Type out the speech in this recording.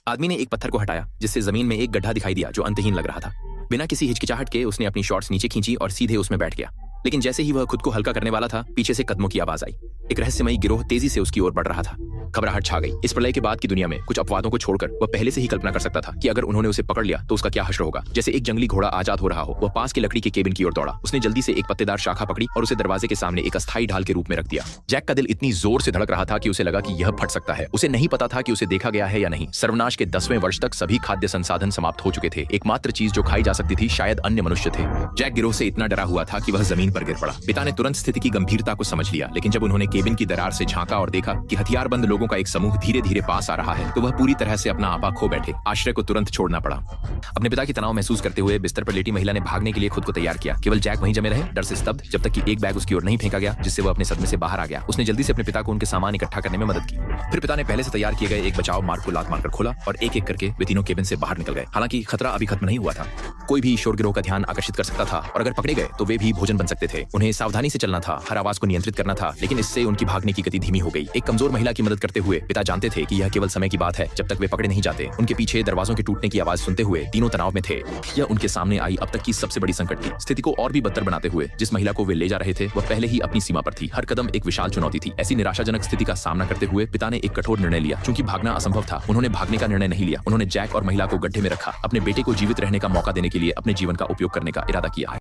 आदमी ने एक पत्थर को हटाया जिससे जमीन में एक गड्ढा दिखाई दिया जो अंतहीन लग रहा था। बिना किसी हिचकिचाहट के उसने अपनी शॉर्ट्स नीचे खींची और सीधे उसमें बैठ गया। लेकिन जैसे ही वह खुद को हल्का करने वाला था, पीछे से कदमों की आवाज आई। एक रहस्यमयी गिरोह तेजी से उसकी ओर बढ़ रहा था। घबराहट छा गई। इस प्रलय के बाद की दुनिया में कुछ अपवादों को छोड़कर वह पहले से ही कल्पना कर सकता था कि अगर उन्होंने उसे पकड़ लिया तो उसका क्या हश्र होगा। जैसे एक जंगली घोड़ा आजाद हो रहा हो, वह पास के लकड़ी के केबिन की ओर दौड़ा। उसने जल्दी से एक पत्तेदार शाखा पकड़ी और उसे दरवाजे के सामने एक अस्थायी ढाल के रूप में रख दिया। जैक का दिल इतनी जोर से धड़क रहा था कि उसे लगा कि यह फट सकता है। उसे नहीं पता था कि उसे देखा गया है या नहीं। सर्वनाश के 10वें वर्ष तक सभी खाद्य संसाधन समाप्त हो चुके थे। एकमात्र चीज जो खाई जा सकती थी शायद अन्य मनुष्य थे। जैक गिरोह से इतना डरा हुआ था कि वह जमीन पर गिर पड़ा। पिता ने तुरंत स्थिति की गंभीरता को समझ लिया, लेकिन जब उन्होंने केबिन की दरार से झांका और देखा कि हथियारबंद लोगों का एक समूह धीरे धीरे पास आ रहा है, तो वह पूरी तरह से अपना आपा खो बैठे। आश्रय को तुरंत छोड़ना पड़ा। अपने पिता की तनाव महसूस करते हुए बिस्तर पर लेटी महिला ने भागने के लिए खुद को तैयार किया। केवल जैक वहीं जमे रहे, डर से स्तब्ध, जब तक कि एक बैग उसकी ओर नहीं फेंका गया, जिससे वह अपने सदमे से बाहर आ गया। उसने जल्दी से अपने पिता को उनके सामान इकट्ठा करने में मदद की। फिर पिता ने पहले से तैयार किए गए एक बचाव मार्ग को लात मारकर खोला और एक एक करके वे तीनों केबिन से बाहर निकल गए। हालांकि खतरा अभी खत्म नहीं हुआ था। कोई भी शोर गिरोह का ध्यान आकर्षित कर सकता था और अगर पकड़े गए तो वे भी भोजन बन सकते थे। उन्हें सावधानी से चलना था, हर आवाज को नियंत्रित करना था, लेकिन इससे उनकी भागने की गति धीमी हो गई। एक कमजोर महिला की मदद करते हुए पिता जानते थे कि यह केवल समय की बात है जब तक वे पकड़े नहीं जाते। उनके पीछे दरवाजों के टूटने की आवाज सुनते हुए तीनों तनाव में थे। यह उनके सामने आई अब तक की सबसे बड़ी संकट थी। स्थिति को और भी बदतर बनाते हुए जिस महिला को वे ले जा रहे थे वह पहले ही अपनी सीमा पर थी। हर कदम एक विशाल चुनौती थी। ऐसी निराशाजनक स्थिति का सामना करते हुए पिता ने एक कठोर निर्णय लिया। चूंकि भागना असंभव था, उन्होंने भागने का निर्णय नहीं लिया। उन्होंने जैक और महिला को गड्ढे में रखा। अपने बेटे को जीवित रहने का मौका देने के लिए अपने जीवन का उपयोग करने का इरादा किया है।